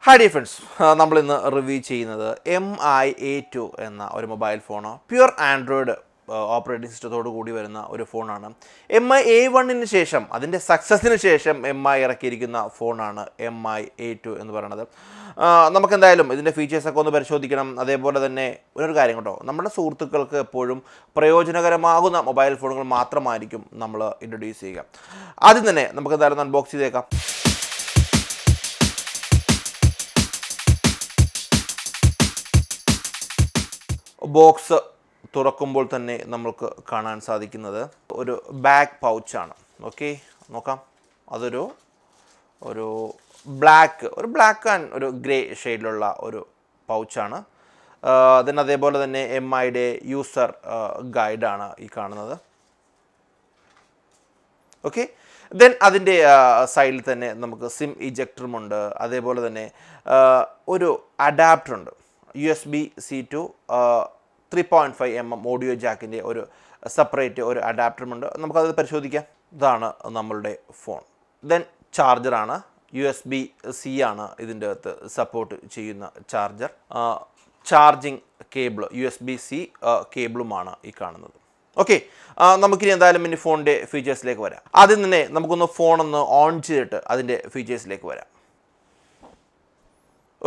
Hi dear friends, നമ്മൾ ഇന്ന് review ചെയ്യുന്നത് MI A2 എന്ന ഒരു mobile phone pure Android operating സിസ്റ്റത്തോട് കൂടി വരുന്ന ഒരു ഫോണാണ്. MI A1ന് ശേഷം അതിൻ്റെ സക്സസിന് ശേഷം MI ഇറക്കിയിരിക്കുന്ന ഫോണാണ് MI A2 എന്ന് പറയുന്നത്. നമുക്കെന്തായാലും ഇതിൻ്റെ ഫീച്ചേഴ്സൊക്കെ ഒന്ന് പരിശോധിക്കണം. അതേപോലെ തന്നെ ഒരു കാര്യം കേട്ടോ, നമ്മുടെ സുഹൃത്തുക്കൾക്ക് എപ്പോഴും പ്രയോജനകരമാകുന്ന മൊബൈൽ ഫോണുകൾ മാത്രമായിരിക്കും നമ്മൾ ഇൻട്രൊഡ്യൂസ് ചെയ്യുക. ആദ്യം തന്നെ നമുക്കെന്തായാലും അൺബോക്സ് ചെയ്തേക്കാം. ബോക്സ് തുറക്കുമ്പോൾ തന്നെ നമുക്ക് കാണാൻ സാധിക്കുന്നത് ഒരു ബാക്ക് പൗച്ചാണ്. ഓക്കെ, നോക്കാം. അതൊരു ബ്ലാക്ക് ആൻഡ് ഒരു ഗ്രേ ഷെയ്ഡിലുള്ള ഒരു പൗച്ചാണ്. then അതേപോലെ തന്നെ MIയുടെ യൂസർ ഗൈഡാണ് ഈ കാണുന്നത്. ഓക്കെ, ദെൻ അതിൻ്റെ സൈഡിൽ തന്നെ നമുക്ക് സിം ഇജക്ടറുമുണ്ട്. അതേപോലെ തന്നെ ഒരു അഡാപ്റ്ററുണ്ട്. USB-C to 3.5mm ഓഡിയോ ജാക്കിൻ്റെ ഒരു സെപ്പറേറ്റ് ഒരു അഡാപ്റ്ററുമുണ്ട്. നമുക്കത് പരിശോധിക്കാം. ഇതാണ് നമ്മളുടെ ഫോൺ. ദെൻ ചാർജറാണ്. USB-C ആണ് ഇതിൻ്റെ അകത്ത് സപ്പോർട്ട് ചെയ്യുന്ന ചാർജർ. ചാർജിങ് കേബിൾ USB-C കേബിളുമാണ് ഈ കാണുന്നത്. ഓക്കെ, നമുക്കിനി എന്തായാലും ഇനി ഫോണിൻ്റെ ഫീച്ചേഴ്സിലേക്ക് വരാം. ആദ്യം തന്നെ നമുക്കൊന്ന് ഫോണൊന്ന് ഓൺ ചെയ്തിട്ട് അതിൻ്റെ ഫീച്ചേഴ്സിലേക്ക് വരാം.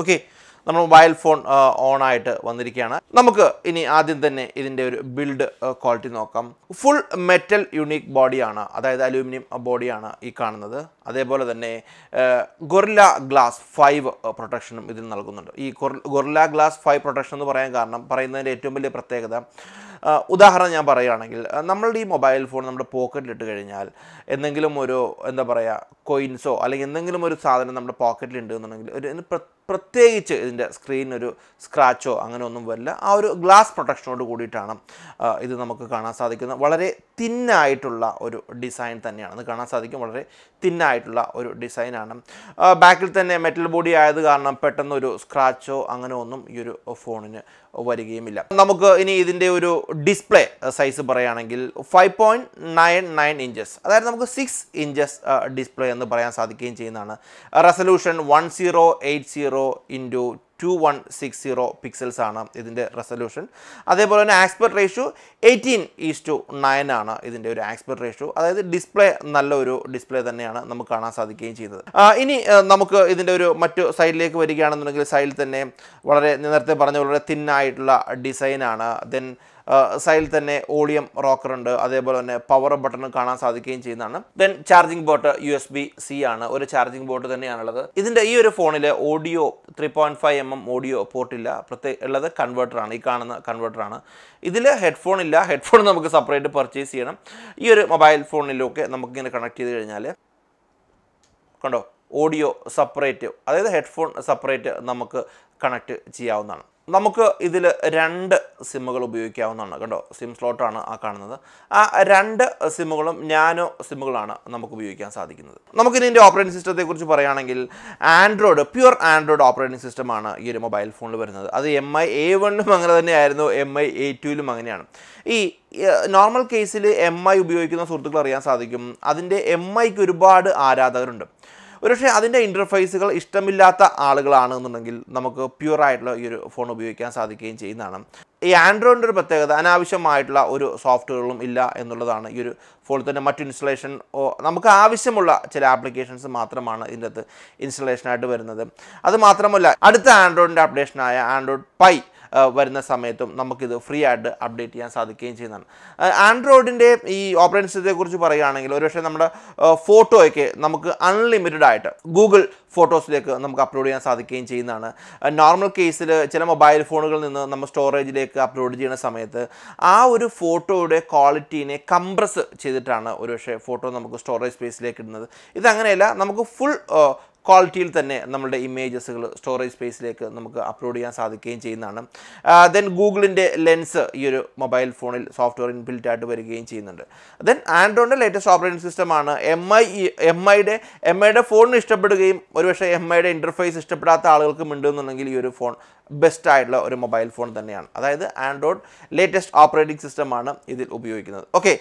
ഓക്കെ, നമ്മൾ മൊബൈൽ ഫോൺ ഓണായിട്ട് വന്നിരിക്കുകയാണ്. നമുക്ക് ഇനി ആദ്യം തന്നെ ഇതിൻ്റെ ഒരു ബിൽഡ് ക്വാളിറ്റി നോക്കാം. ഫുൾ മെറ്റൽ യൂണിക് ബോഡിയാണ്, അതായത് അലൂമിനിയം ബോഡിയാണ് ഈ കാണുന്നത്. അതേപോലെ തന്നെ ഗൊറില്ല ഗ്ലാസ് 5 പ്രൊട്ടക്ഷനും ഇതിൽ നൽകുന്നുണ്ട്. ഈ ഗൊറില്ല ഗ്ലാസ് 5 പ്രൊട്ടക്ഷൻ എന്ന് പറയാൻ കാരണം, പറയുന്നതിൻ്റെ ഏറ്റവും വലിയ പ്രത്യേകത, ഉദാഹരണം ഞാൻ പറയുകയാണെങ്കിൽ, നമ്മളുടെ ഈ മൊബൈൽ ഫോൺ നമ്മുടെ പോക്കറ്റിലിട്ട് കഴിഞ്ഞാൽ എന്തെങ്കിലും ഒരു എന്താ പറയുക കോയിൻസോ അല്ലെങ്കിൽ എന്തെങ്കിലും ഒരു സാധനം നമ്മുടെ പോക്കറ്റിലുണ്ട് എന്നുണ്ടെങ്കിൽ ഒരു പ്രത്യേകിച്ച് ഇതിൻ്റെ സ്ക്രീനൊരു സ്ക്രാച്ചോ അങ്ങനെ ഒന്നും വരില്ല. ആ ഒരു ഗ്ലാസ് പ്രൊട്ടക്ഷനോട് കൂടിയിട്ടാണ് ഇത് നമുക്ക് കാണാൻ സാധിക്കുന്നത്. വളരെ തിന്നായിട്ടുള്ള ഒരു ഡിസൈൻ തന്നെയാണ് ഇത് കാണാൻ സാധിക്കും. വളരെ തിന്നായിട്ടുള്ള ഒരു ഡിസൈനാണ്. ബാക്കിൽ തന്നെ മെറ്റൽ ബോഡി ആയത് കാരണം പെട്ടെന്നൊരു സ്ക്രാച്ചോ അങ്ങനെ ഒന്നും ഈ ഒരു ഫോണിന് വരികയുമില്ല. നമുക്ക് ഇനി ഇതിൻ്റെ ഒരു ഡിസ്പ്ലേ സൈസ് പറയുകയാണെങ്കിൽ 5.99 ഇഞ്ചസ്, അതായത് നമുക്ക് 6 ഇഞ്ചസ് ഡിസ്പ്ലേ എന്ന് പറയാൻ സാധിക്കുകയും ചെയ്യുന്നതാണ്. റെസൊല്യൂഷൻ 1080x2160 പിക്സൽസ് ആണ് ഇതിൻ്റെ റെസൊല്യൂഷൻ. അതേപോലെ തന്നെ ആസ്പെക്ട് റേഷ്യോ 18:9 ആണ് ഇതിൻ്റെ ഒരു ആസ്പെക്ട് റേഷ്യോ. അതായത് ഡിസ്പ്ലേ നല്ലൊരു ഡിസ്പ്ലേ തന്നെയാണ് നമുക്ക് കാണാൻ സാധിക്കുകയും ചെയ്യുന്നത്. ഇനി നമുക്ക് ഇതിൻ്റെ ഒരു മറ്റു സൈഡിലേക്ക് വരികയാണെന്നുണ്ടെങ്കിൽ, സൈഡിൽ തന്നെ വളരെ നേരത്തെ പറഞ്ഞ വളരെ തിന്നായിട്ടുള്ള ഡിസൈനാണ്. ദെൻ സൈഡിൽ തന്നെ ഓഡിയം റോക്കറുണ്ട്. അതേപോലെ തന്നെ പവർ ബട്ടൺ കാണാൻ സാധിക്കുകയും ചെയ്യുന്നതാണ്. ദെൻ ചാർജിങ് പോർട്ട് USB-C ആണ്, ഒരു ചാർജിങ് പോർട്ട് തന്നെയാണുള്ളത്. ഇതിൻ്റെ ഈ ഒരു ഫോണിൽ ഓഡിയോ 3.5mm ഓഡിയോ പോർട്ടില്ല, ഉള്ളത് കൺവേർട്ടറാണ്. ഈ കാണുന്ന കൺവേർട്ടറാണ്. ഇതിൽ ഹെഡ്ഫോൺ ഇല്ല. ഹെഡ്ഫോൺ നമുക്ക് സെപ്പറേറ്റ് പർച്ചേസ് ചെയ്യണം. ഈ ഒരു മൊബൈൽ ഫോണിലൊക്കെ നമുക്കിങ്ങനെ കണക്ട് ചെയ്ത് കഴിഞ്ഞാൽ കണ്ടോ, ഓഡിയോ സെപ്പറേറ്റ്, അതായത് ഹെഡ്ഫോൺ സെപ്പറേറ്റ് നമുക്ക് കണക്ട് ചെയ്യാവുന്നതാണ്. നമുക്ക് ഇതിൽ 2 സിമ്മുകൾ ഉപയോഗിക്കാവുന്നതാണ്. കണ്ടോ, സിം സ്ലോട്ടാണ് ആ കാണുന്നത്. ആ 2 സിമ്മുകളും നാനോ സിമ്മുകളാണ് നമുക്ക് ഉപയോഗിക്കാൻ സാധിക്കുന്നത്. നമുക്കിനി ഇതിൻ്റെ ഓപ്പറേറ്റിംഗ് സിസ്റ്റത്തെക്കുറിച്ച് പറയുകയാണെങ്കിൽ, പ്യുർ ആൻഡ്രോയിഡ് ഓപ്പറേറ്റിംഗ് സിസ്റ്റമാണ് ഈ ഒരു മൊബൈൽ ഫോണിൽ വരുന്നത്. അത് MI A1ലും അങ്ങനെ തന്നെയായിരുന്നു, MI A2ലും അങ്ങനെയാണ്. ഈ നോർമൽ കേസിൽ MI ഉപയോഗിക്കുന്ന സുഹൃത്തുക്കൾ അറിയാൻ സാധിക്കും, അതിൻ്റെ MIക്ക് ഒരുപാട് ആരാധകരുണ്ട്. ഒരുപക്ഷെ അതിൻ്റെ ഇൻ്റർഫേസുകൾ ഇഷ്ടമില്ലാത്ത ആളുകളാണെന്നുണ്ടെങ്കിൽ നമുക്ക് പ്യുവറായിട്ടുള്ള ഈ ഒരു ഫോൺ ഉപയോഗിക്കാൻ സാധിക്കുകയും ചെയ്യുന്നതാണ്. ഈ ആൻഡ്രോയിഡിൻ്റെ ഒരു പ്രത്യേകത, അനാവശ്യമായിട്ടുള്ള ഒരു സോഫ്റ്റ്വെയറുകളും ഇല്ല എന്നുള്ളതാണ്. ഈ ഒരു ഫോണിൽ തന്നെ മറ്റു ഇൻസ്റ്റലേഷൻ നമുക്ക് ആവശ്യമുള്ള ചില ആപ്ലിക്കേഷൻസ് മാത്രമാണ് ഇതിൻ്റെ അകത്ത് ഇൻസ്റ്റലേഷനായിട്ട് വരുന്നത്. അത് മാത്രമല്ല, അടുത്ത ആൻഡ്രോയിഡിൻ്റെ അപ്ഡേഷനായ ആൻഡ്രോയിഡ് പൈ വരുന്ന സമയത്തും നമുക്കിത് ഫ്രീ ആയിട്ട് അപ്ഡേറ്റ് ചെയ്യാൻ സാധിക്കുകയും ചെയ്യുന്നതാണ്. ആൻഡ്രോയിഡിൻ്റെ ഈ ഓപ്പറേറ്റിംഗ് സിസ്റ്റത്തെക്കുറിച്ച് പറയുകയാണെങ്കിൽ, ഒരുപക്ഷെ നമ്മുടെ ഫോട്ടോയൊക്കെ നമുക്ക് അൺലിമിറ്റഡ് ആയിട്ട് ഗൂഗിൾ ഫോട്ടോസിലേക്ക് നമുക്ക് അപ്ലോഡ് ചെയ്യാൻ സാധിക്കുകയും ചെയ്യുന്നതാണ്. നോർമൽ കേസിൽ ചില മൊബൈൽ ഫോണുകളിൽ നിന്ന് നമ്മൾ സ്റ്റോറേജിലേക്ക് അപ്ലോഡ് ചെയ്യുന്ന സമയത്ത് ആ ഒരു ഫോട്ടോയുടെ ക്വാളിറ്റീനെ കംപ്രസ് ചെയ്തിട്ടാണ് ഒരുപക്ഷെ ഫോട്ടോ നമുക്ക് സ്റ്റോറേജ് സ്പേസിലേക്ക് ഇടുന്നത്. ഇതങ്ങനെയല്ല, നമുക്ക് ഫുൾ ക്വാളിറ്റിയിൽ തന്നെ നമ്മുടെ ഇമേജസുകൾ സ്റ്റോറേജ് സ്പേസിലേക്ക് നമുക്ക് അപ്ലോഡ് ചെയ്യാൻ സാധിക്കുകയും ചെയ്യുന്നതാണ്. ദെൻ ഗൂഗിളിൻ്റെ ലെൻസ് ഈ ഒരു മൊബൈൽ ഫോണിൽ സോഫ്റ്റ്വെയർ ഇൻബിൽറ്റ് ആയിട്ട് വരികയും ചെയ്യുന്നുണ്ട്. ദെൻ ആൻഡ്രോയിഡിൻ്റെ ലേറ്റസ്റ്റ് ഓപ്പറേറ്റിംഗ് സിസ്റ്റമാണ്. MIയുടെ ഫോണിന് ഇഷ്ടപ്പെടുകയും ഒരുപക്ഷെ MIയുടെ ഇൻ്റർഫേസ് ഇഷ്ടപ്പെടാത്ത ആളുകൾക്കും ഉണ്ടെന്നുണ്ടെങ്കിൽ ഈ ഒരു ഫോൺ ബെസ്റ്റ് ആയിട്ടുള്ള ഒരു മൊബൈൽ ഫോൺ തന്നെയാണ്. അതായത് ആൻഡ്രോയിഡ് ലേറ്റസ്റ്റ് ഓപ്പറേറ്റിംഗ് സിസ്റ്റമാണ് ഇതിൽ ഉപയോഗിക്കുന്നത്. ഓക്കെ,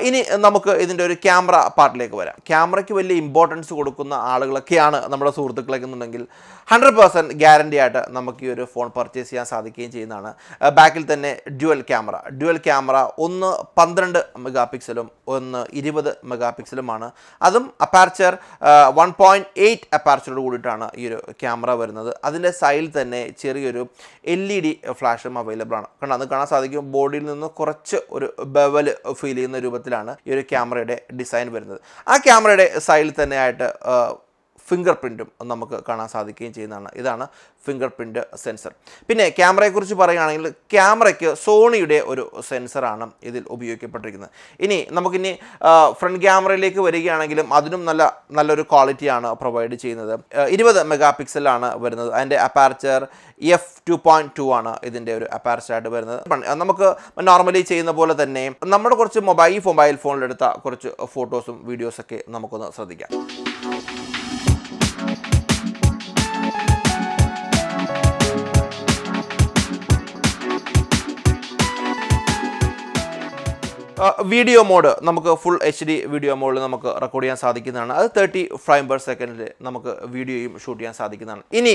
ഇനി നമുക്ക് ഇതിൻ്റെ ഒരു ക്യാമറ പാർട്ടിലേക്ക് വരാം. ക്യാമറയ്ക്ക് വലിയ ഇമ്പോർട്ടൻസ് കൊടുക്കുന്ന ആളുകളൊക്കെയാണ് നമ്മുടെ സുഹൃത്തുക്കളൊക്കെ എന്നുണ്ടെങ്കിൽ 100% ഗ്യാരണ്ടി ആയിട്ട് നമുക്ക് ഈ ഒരു ഫോൺ പർച്ചേസ് ചെയ്യാൻ സാധിക്കുകയും ചെയ്യുന്നതാണ്. ബാക്കിൽ തന്നെ ഡ്യുവൽ ക്യാമറ ഒന്ന് 12 മെഗാ പിക്സലും ഒന്ന് 20 മെഗാ പിക്സലുമാണ്. അതും അപ്പാർച്ചർ 1.8 അപ്പാർച്ചറോട് കൂടിയിട്ടാണ് ഈ ഒരു ക്യാമറ വരുന്നത്. അതിൻ്റെ സൈഡിൽ തന്നെ ചെറിയൊരു LED ഫ്ലാഷും അവൈലബിൾ ആണ്. കാരണം അത് കാണാൻ സാധിക്കും, ബോഡിയിൽ നിന്ന് കുറച്ച് ഒരു ബെവൽ ഫീൽ ചെയ്യുന്ന രൂപത്തിലാണ് ഈ ഒരു ക്യാമറയുടെ ഡിസൈൻ വരുന്നത്. ആ ക്യാമറയുടെ സൈഡിൽ തന്നെ ആയിട്ട് ഫിംഗർ പ്രിൻറ്റും നമുക്ക് കാണാൻ സാധിക്കുകയും ചെയ്യുന്നതാണ്. ഇതാണ് ഫിംഗർ പ്രിൻറ്റ് സെൻസർ. പിന്നെ ക്യാമറയെക്കുറിച്ച് പറയുകയാണെങ്കിൽ ക്യാമറയ്ക്ക് സോണിയുടെ ഒരു സെൻസറാണ് ഇതിൽ ഉപയോഗിക്കപ്പെട്ടിരിക്കുന്നത്. ഇനി നമുക്കിനി ഫ്രണ്ട് ക്യാമറയിലേക്ക് വരികയാണെങ്കിലും അതിനും നല്ലൊരു ക്വാളിറ്റിയാണ് പ്രൊവൈഡ് ചെയ്യുന്നത്. 20 മെഗാ പിക്സലാണ് വരുന്നത്. അതിൻ്റെ അപ്പാർച്ചർ f2.2 ആണ് ഇതിൻ്റെ ഒരു അപ്പാർച്ചറായിട്ട് വരുന്നത്. നമുക്ക് നോർമലി ചെയ്യുന്ന പോലെ തന്നെ നമ്മുടെ കുറച്ച് മൊബൈൽ ഫോണിലെടുത്ത കുറച്ച് ഫോട്ടോസും വീഡിയോസൊക്കെ നമുക്കൊന്ന് ശ്രദ്ധിക്കാം. വീഡിയോ മോഡ് നമുക്ക് ഫുൾ HD വീഡിയോ മോഡിൽ നമുക്ക് റെക്കോർഡ് ചെയ്യാൻ സാധിക്കുന്നതാണ്. അത് 30 ഫ്രെയിം പെർ സെക്കൻഡിൽ നമുക്ക് വീഡിയോയും ഷൂട്ട് ചെയ്യാൻ സാധിക്കുന്നതാണ്. ഇനി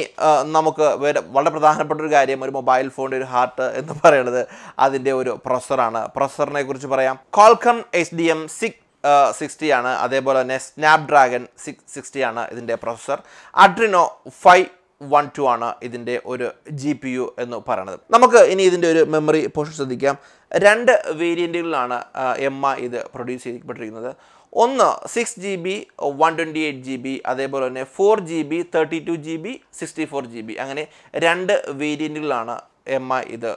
നമുക്ക് വളരെ പ്രധാനപ്പെട്ട ഒരു കാര്യം, ഒരു മൊബൈൽ ഫോണിൻ്റെ ഒരു ഹാർട്ട് എന്ന് പറയുന്നത് അതിൻ്റെ ഒരു പ്രൊസസ്സറാണ്. പ്രൊസസ്സറിനെ കുറിച്ച് പറയാം. Qualcomm HDM 660 ആണ്. അതേപോലെ തന്നെ സ്നാപ്ഡ്രാഗൺ 660 ആണ് ഇതിൻ്റെ പ്രൊസസ്സർ. Adreno 512 ആണ് ഇതിൻ്റെ ഒരു GPU എന്ന് പറയുന്നത്. നമുക്ക് ഇനി ഇതിൻ്റെ ഒരു മെമ്മറി പോർഷൻ ശ്രദ്ധിക്കാം. 2 വേരിയൻറ്റുകളിലാണ് MI ഇത് പ്രൊഡ്യൂസ് ചെയ്യപ്പെട്ടിരിക്കുന്നത്. ഒന്ന് 6GB 128GB, അതേപോലെ തന്നെ 4GB 32GB 64GB, അങ്ങനെ 2 വേരിയൻറ്റുകളാണ് MI ഇത്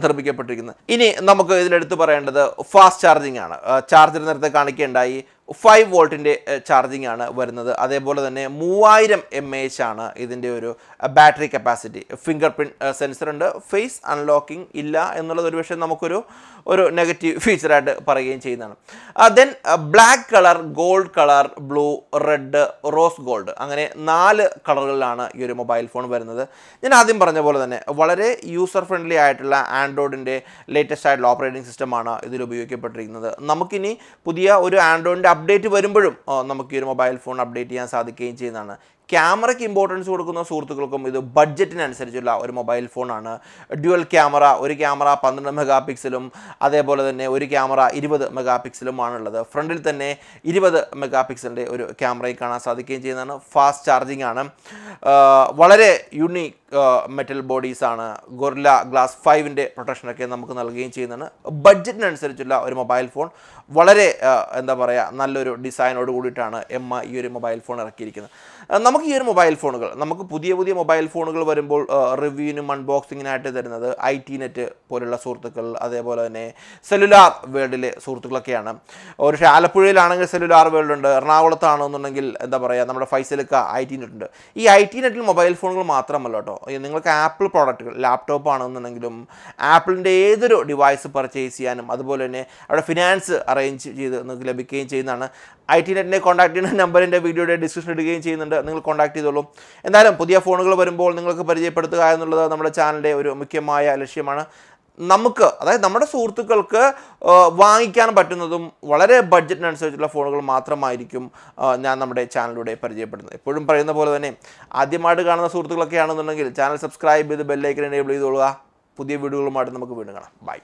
നിർമ്മിക്കപ്പെട്ടിരിക്കുന്നത്. ഇനി നമുക്ക് ഇതിലെടുത്ത് പറയേണ്ടത് ഫാസ്റ്റ് ചാർജിങ് ആണ്. ചാർജർ നേരത്തെ കാണിക്കുകയുണ്ടായി. 5 വോൾട്ടിൻ്റെ ചാർജിങ് ആണ് വരുന്നത്. അതേപോലെ തന്നെ 3000 mAh ആണ് ഇതിൻ്റെ ഒരു battery capacity. Finger print sensor ഉണ്ട്. ഫേസ് അൺലോക്കിംഗ് ഇല്ല എന്നുള്ളത് ഒരു പക്ഷേ നമുക്കൊരു നെഗറ്റീവ് ഫീച്ചറായിട്ട് പറയുകയും ചെയ്യുന്നതാണ്. Then black colour, gold colour, blue, red, rose gold, അങ്ങനെ 4 കളറുകളിലാണ് ഈ ഒരു മൊബൈൽ ഫോൺ വരുന്നത്. ഞാൻ ആദ്യം പറഞ്ഞ പോലെ തന്നെ വളരെ യൂസർ ഫ്രണ്ട്ലി ആയിട്ടുള്ള ആൻഡ്രോയിഡിൻ്റെ ലേറ്റസ്റ്റ് ആയിട്ടുള്ള ഓപ്പറേറ്റിംഗ് സിസ്റ്റമാണ് ഇതിൽ ഉപയോഗിക്കപ്പെട്ടിരിക്കുന്നത്. നമുക്കിനി പുതിയ ഒരു ആൻഡ്രോയിഡിൻ്റെ അപ്ഡേറ്റ് വരുമ്പോഴും നമുക്ക് ഈ ഒരു മൊബൈൽ ഫോൺ അപ്ഡേറ്റ് ചെയ്യാൻ സാധിക്കുകയും ചെയ്യുന്നതാണ്. ക്യാമറയ്ക്ക് ഇമ്പോർട്ടൻസ് കൊടുക്കുന്ന സുഹൃത്തുക്കൾക്കും ഇത് ബഡ്ജറ്റിനനുസരിച്ചുള്ള ഒരു മൊബൈൽ ഫോണാണ്. ഡ്യുവൽ ക്യാമറ, ഒരു ക്യാമറ 12 മെഗാ പിക്സലും അതേപോലെ തന്നെ ഒരു ക്യാമറ 20 മെഗാ പിക്സലുമാണുള്ളത്. ഫ്രണ്ടിൽ തന്നെ 20 മെഗാ പിക്സലിൻ്റെ ഒരു ക്യാമറയിൽ കാണാൻ സാധിക്കുകയും ചെയ്യുന്നതാണ്. ഫാസ്റ്റ് ചാർജിങ് ആണ്. വളരെ യുണീക്ക് മെറ്റൽ ബോഡീസാണ്. ഗൊറില്ല ഗ്ലാസ് 5ൻ്റെ പ്രൊട്ടക്ഷനൊക്കെ നമുക്ക് നൽകുകയും ചെയ്യുന്നതാണ്. ബഡ്ജറ്റിനനുസരിച്ചുള്ള ഒരു മൊബൈൽ ഫോൺ, വളരെ എന്താ പറയുക, നല്ലൊരു ഡിസൈനോട് കൂടിയിട്ടാണ് MI ഈ ഒരു മൊബൈൽ ഫോൺ ഇറക്കിയിരിക്കുന്നത്. നമുക്ക് ഈ ഒരു മൊബൈൽ ഫോണുകൾ, നമുക്ക് പുതിയ മൊബൈൽ ഫോണുകൾ വരുമ്പോൾ റിവ്യൂവിനും അൺബോക്സിങ്ങിനായിട്ട് തരുന്നത് IT നെറ്റ് പോലുള്ള സുഹൃത്തുക്കൾ, അതേപോലെ തന്നെ സെല്ലുലാർ വേൾഡിലെ സുഹൃത്തുക്കളൊക്കെയാണ്. ഒരു ആലപ്പുഴയിലാണെങ്കിൽ സെല്ലുലാർ വേൾഡ് ഉണ്ട്. എറണാകുളത്താണെന്നുണ്ടെങ്കിൽ എന്താ പറയുക, നമ്മുടെ ഫൈസലിക്ക IT നെറ്റ് ഉണ്ട്. ഈ IT നെറ്റിൽ മൊബൈൽ ഫോണുകൾ മാത്രമല്ല കേട്ടോ, നിങ്ങൾക്ക് ആപ്പിൾ പ്രോഡക്റ്റുകൾ, ലാപ്ടോപ്പ് ആണെന്നുണ്ടെങ്കിലും ആപ്പിളിൻ്റെ ഏതൊരു ഡിവൈസ് പർച്ചേസ് ചെയ്യാനും അതുപോലെ തന്നെ അവിടെ ഫിനാൻസ് അറേഞ്ച് ചെയ്ത് നിങ്ങൾക്ക് ലഭിക്കുകയും ചെയ്യുന്നതാണ്. IT നെറ്റിനെ കോൺടാക്ട് ചെയ്യുന്ന നമ്പർ എൻ്റെ വീഡിയോയുടെ ഡിസ്ക്രിപ്ഷൻ ഇടുകയും ചെയ്യുന്നുണ്ട്. നിങ്ങൾ കോൺടാക്ട് ചെയ്തോളൂ. എന്തായാലും പുതിയ ഫോണുകൾ വരുമ്പോൾ നിങ്ങൾക്ക് പരിചയപ്പെടുത്തുക എന്നുള്ളത് നമ്മുടെ ചാനലിൻ്റെ ഒരു മുഖ്യമായ ലക്ഷ്യമാണ്. നമുക്ക്, അതായത് നമ്മുടെ സുഹൃത്തുക്കൾക്ക് വാങ്ങിക്കാൻ പറ്റുന്നതും വളരെ ബഡ്ജറ്റിനനുസരിച്ചുള്ള ഫോണുകൾ മാത്രമായിരിക്കും ഞാൻ നമ്മുടെ ചാനലിലൂടെ പരിചയപ്പെടുന്നത്. എപ്പോഴും പറയുന്ന പോലെ തന്നെ ആദ്യമായിട്ട് കാണുന്ന സുഹൃത്തുക്കളൊക്കെ ആണെന്നുണ്ടെങ്കിൽ ചാനൽ സബ്സ്ക്രൈബ് ചെയ്ത് ബെല്ലൈക്കൻ എനേബിൾ ചെയ്തോളുക. പുതിയ വീഡിയോകളുമായിട്ട് നമുക്ക് വീണ്ടും കാണാം. ബൈ.